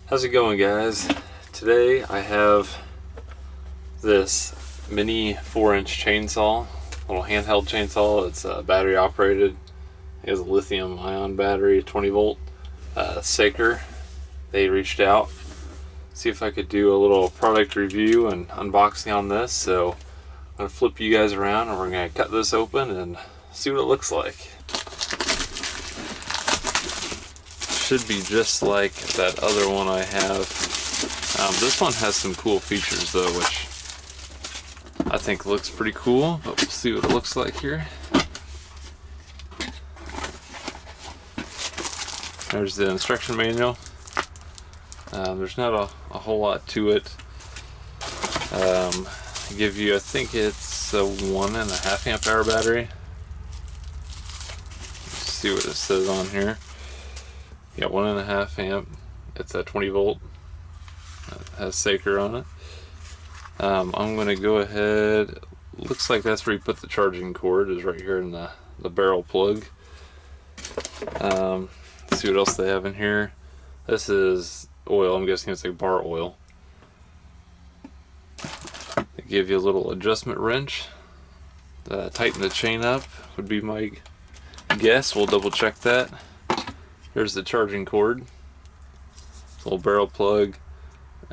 How's it going, guys? Today I have this mini 4-inch chainsaw, little handheld chainsaw. It's battery operated. It has a lithium ion battery, 20 volt. Saker, they reached out, see if I could do a little product review and unboxing on this. So I'm gonna flip you guys around and we're gonna cut this open and see what it looks like. Should be just like that other one I have. This one has some cool features though, which I think looks pretty cool, but we'll see what it looks like here. There's the instruction manual. There's not a whole lot to it. Give you, I think it's a 1.5 amp hour battery. Let's see what it says on here. Yeah, 1.5 amp. It's a 20 volt. It has Saker on it. I'm going to go ahead. Looks like that's where you put the charging cord, is right here in the barrel plug. Let's see what else they have in here. This is oil. I'm guessing it's like bar oil. They give you a little adjustment wrench. Tighten the chain up would be my guess. We'll double check that. Here's the charging cord. Little barrel plug.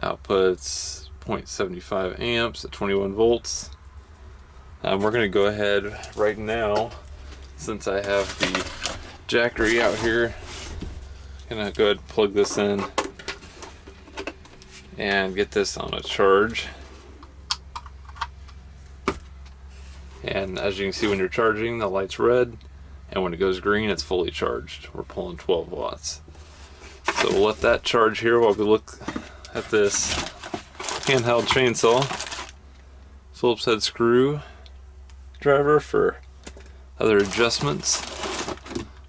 Outputs 0.75 amps at 21 volts. We're going to go ahead right now, since I have the Jackery out here. Gonna go ahead and plug this in and get this on a charge. And as you can see, when you're charging, the light's red. And when it goes green, it's fully charged. We're pulling 12 watts. So we'll let that charge here while we look at this handheld chainsaw. Phillips head screw driver for other adjustments.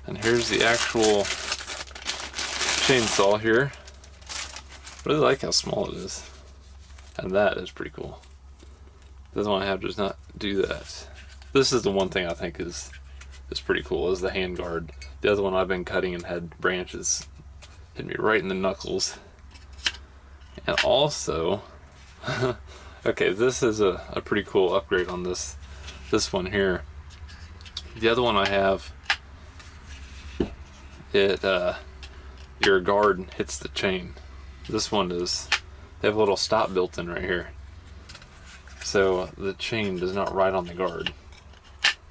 And here's the actual chainsaw here. Really like how small it is. And that is pretty cool. This one I have does not do that. This is the one thing I think is pretty cool, is the hand guard. The other one I've been cutting and had branches hit me right in the knuckles. And also, okay, this is a pretty cool upgrade on this one here. The other one I have, your guard hits the chain. This one is, they have a little stop built in right here. So the chain does not ride on the guard.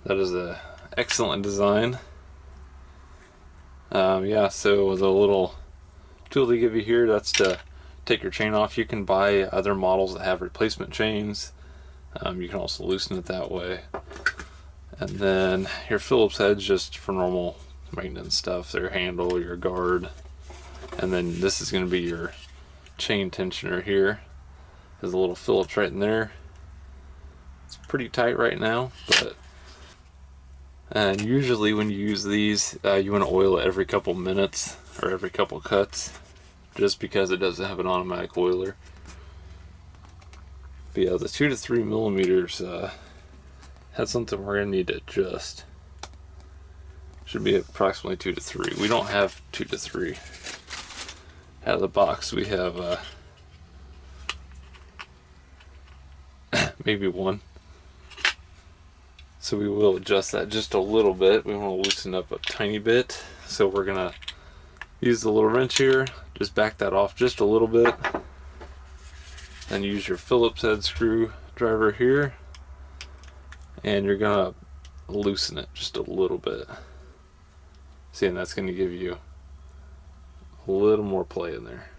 That is a excellent design. Yeah, so the little tool they give you here, that's to take your chain off. You can buy other models that have replacement chains. You can also loosen it that way. And then your Phillips head's just for normal maintenance stuff. Their handle, your guard. And then this is going to be your chain tensioner here. There's a little Phillips right in there. It's pretty tight right now, but and usually when you use these, you want to oil it every couple minutes or every couple cuts, just because it doesn't have an automatic oiler. But yeah, the 2 to 3 millimeters, that's something we're going to need to adjust. Should be approximately 2 to 3. We don't have 2 to 3 out of the box. We have maybe 1. So we will adjust that just a little bit. We want to loosen up a tiny bit. So we're going to use the little wrench here. Just back that off just a little bit. Then use your Phillips head screwdriver here. And you're going to loosen it just a little bit. See, and that's going to give you a little more play in there.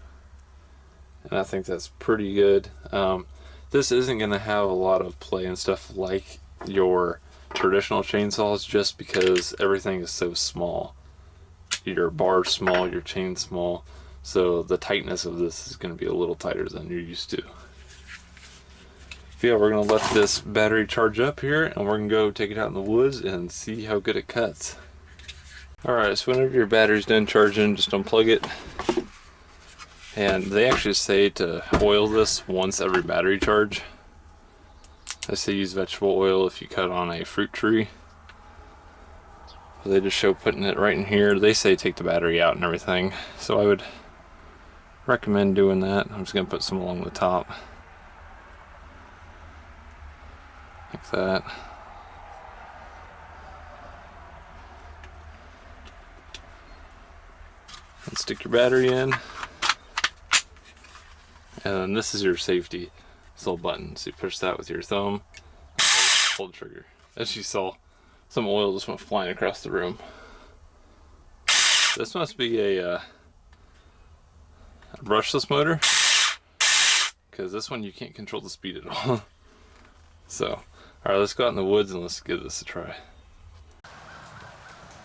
And I think that's pretty good. This isn't going to have a lot of play and stuff like your traditional chainsaws, just because everything is so small. Your bar's small, your chain's small, so the tightness of this is going to be a little tighter than you're used to. Yeah, we're going to let this battery charge up here, and we're going to go take it out in the woods and see how good it cuts. Alright, so whenever your battery's done charging, just unplug it. And they actually say to oil this once every battery charge. I say use vegetable oil if you cut on a fruit tree. They just show putting it right in here. They say take the battery out and everything. So I would recommend doing that. I'm just gonna put some along the top. Like that. And stick your battery in. And then this is your safety. This little button. So you push that with your thumb. Pull the trigger. As you saw, some oil just went flying across the room. This must be a brushless motor, because this one you can't control the speed at all. So, alright, let's go out in the woods and let's give this a try.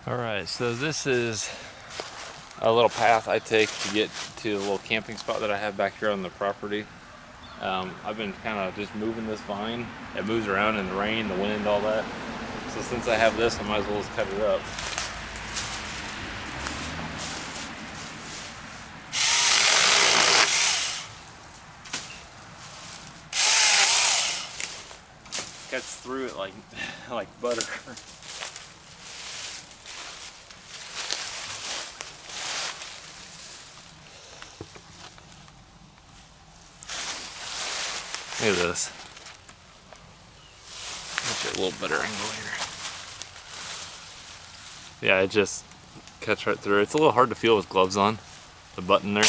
Alright, so this is a little path I take to get to the little camping spot that I have back here on the property. I've been kind of just moving this vine. It moves around in the rain, the wind, all that. So since I have this, I might as well just cut it up. Cuts through it like butter. Look at this. Get you a little better angle here. Yeah, it just cuts right through. It's a little hard to feel with gloves on. The button there.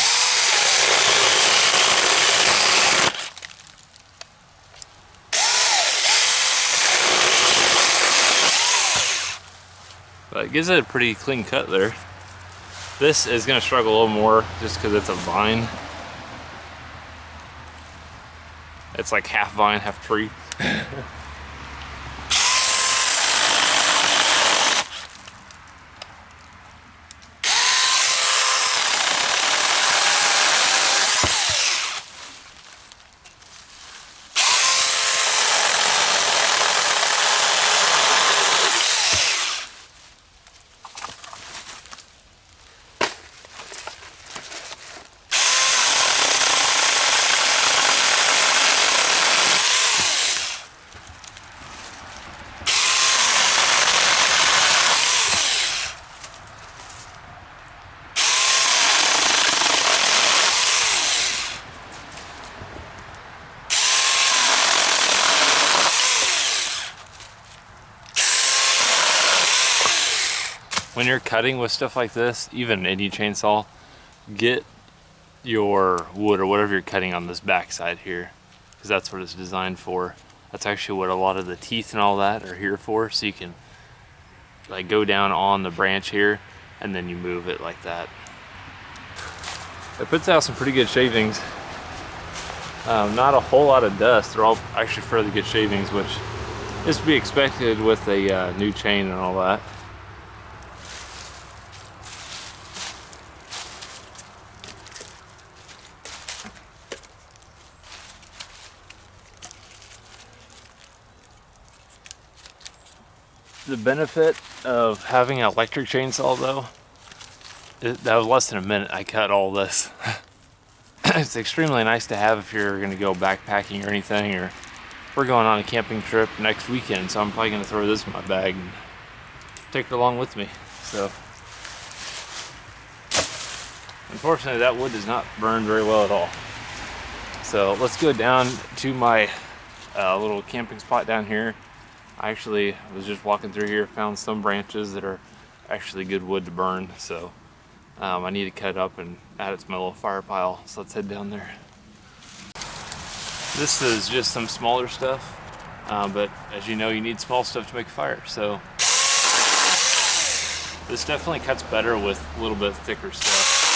But it gives it a pretty clean cut there. This is going to struggle a little more just because it's a vine. It's like half vine, half tree. When you're cutting with stuff like this, even any chainsaw, get your wood or whatever you're cutting on this back side here, because that's what it's designed for. That's actually what a lot of the teeth and all that are here for, so you can like go down on the branch here and then you move it like that. It puts out some pretty good shavings. Not a whole lot of dust. They're all actually fairly good shavings, which is to be expected with a new chain and all that. The benefit of having an electric chainsaw though, that was less than a minute I cut all this. It's extremely nice to have if you're going to go backpacking or anything, or we're going on a camping trip next weekend, so I'm probably going to throw this in my bag and take it along with me. So unfortunately that wood does not burn very well at all. So let's go down to my little camping spot down here. I actually was just walking through here, found some branches that are actually good wood to burn, so I need to cut up and add it to my little fire pile. So let's head down there. This is just some smaller stuff, but as you know, you need small stuff to make a fire. So this definitely cuts better with a little bit thicker stuff.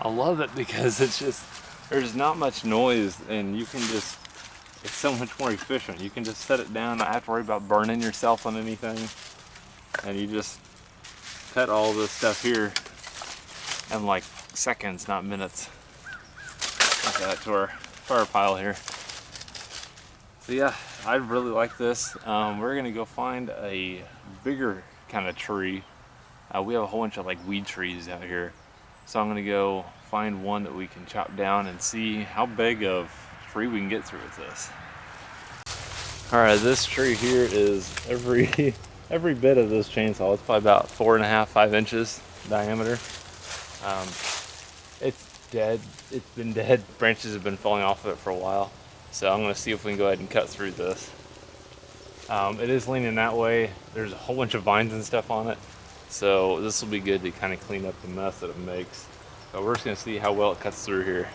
I love it because it's just, there's not much noise and you can just, it's so much more efficient. You can just set it down, not have to worry about burning yourself on anything. And you just cut all this stuff here in like seconds, not minutes. Like that to our fire pile here. So yeah, I really like this. We're gonna go find a bigger kind of tree. We have a whole bunch of like weed trees out here. So I'm gonna go find one that we can chop down and see how big of tree we can get through with this. All right, this tree here is every bit of this chainsaw. It's probably about 4.5, 5 inches diameter. It's dead. It's been dead. Branches have been falling off of it for a while. So I'm gonna see if we can go ahead and cut through this. It is leaning that way. There's a whole bunch of vines and stuff on it. So this will be good to kind of clean up the mess that it makes. But we're just gonna see how well it cuts through here.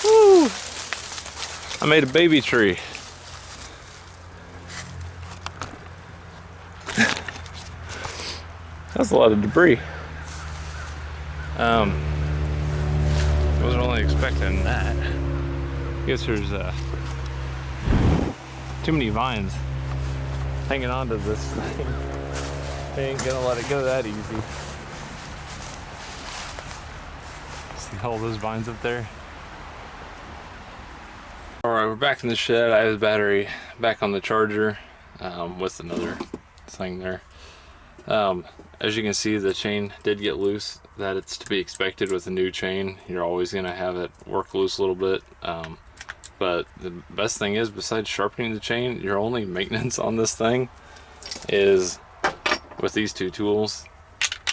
Woo! I made a baby tree. That's a lot of debris. Wasn't really expecting that. I guess there's too many vines hanging on to this thing. I ain't gonna let it go that easy. See all those vines up there? Alright, we're back in the shed. I have the battery back on the charger with another thing there. As you can see, the chain did get loose. That it's to be expected with a new chain. You're always going to have it work loose a little bit. But the best thing is, besides sharpening the chain, your only maintenance on this thing is with these two tools.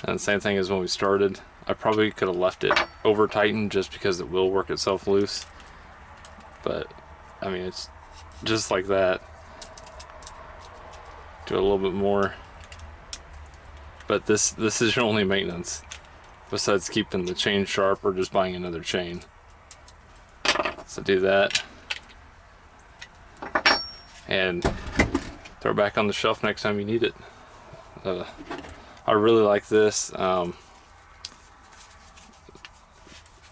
And the same thing as when we started. I probably could have left it over tightened just because it will work itself loose. But I mean, it's just like that. Do a little bit more. But this is your only maintenance besides keeping the chain sharp or just buying another chain. So do that and throw it back on the shelf next time you need it. I really like this.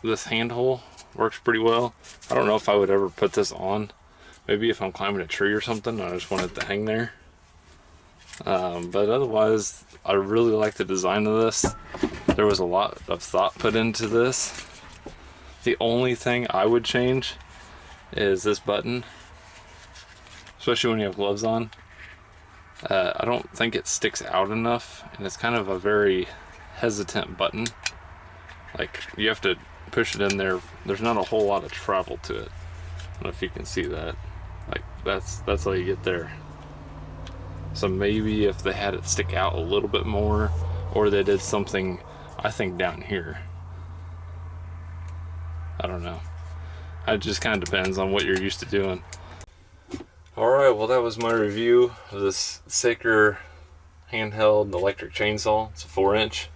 This handle works pretty well. I don't know if I would ever put this on. Maybe if I'm climbing a tree or something, I just want it to hang there. But otherwise, I really like the design of this. There was a lot of thought put into this. The only thing I would change is this button, especially when you have gloves on. I don't think it sticks out enough, and it's kind of a very hesitant button. Like, you have to push it in there. There's not a whole lot of travel to it. I don't know if you can see that. Like, that's all you get there. So maybe if they had it stick out a little bit more, or they did something, I think, down here. I don't know. It just kind of depends on what you're used to doing. Alright, well, that was my review of this Saker handheld electric chainsaw. It's a 4-inch.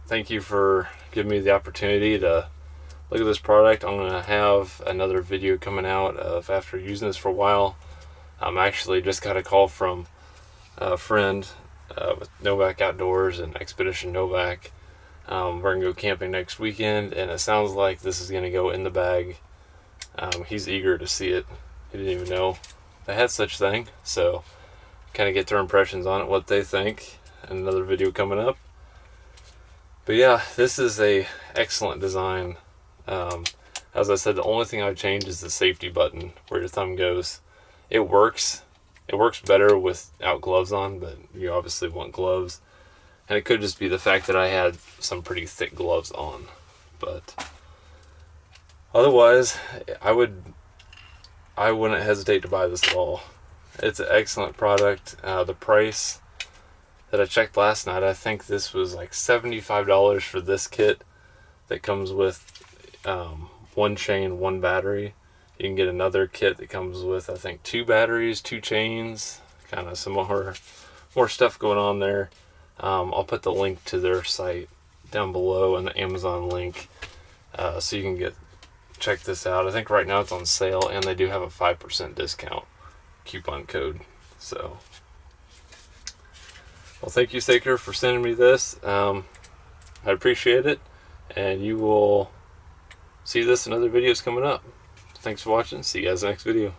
Thank you for giving me the opportunity to look at this product. I'm going to have another video coming out of after using this for a while. I'm actually just got a call from a friend with Novak Outdoors and Expedition Novak. We're going to go camping next weekend, and it sounds like this is going to go in the bag. He's eager to see it. He didn't even know they had such a thing. So kind of get their impressions on it, what they think, and another video coming up. But yeah, this is a excellent design. As I said, the only thing I've changed is the safety button where your thumb goes. It works better without gloves on, but you obviously want gloves. And it could just be the fact that I had some pretty thick gloves on. But otherwise, I wouldn't hesitate to buy this at all. It's an excellent product. The price that I checked last night, I think this was like $75 for this kit that comes with one chain, one battery. You can get another kit that comes with, I think, 2 batteries, 2 chains, kind of some more stuff going on there. I'll put the link to their site down below and the Amazon link, so you can check this out. I think right now it's on sale, and they do have a 5% discount coupon code. So, well, thank you, Saker, for sending me this. I appreciate it, and you will see this in other videos coming up. Thanks for watching. See you guys in the next video.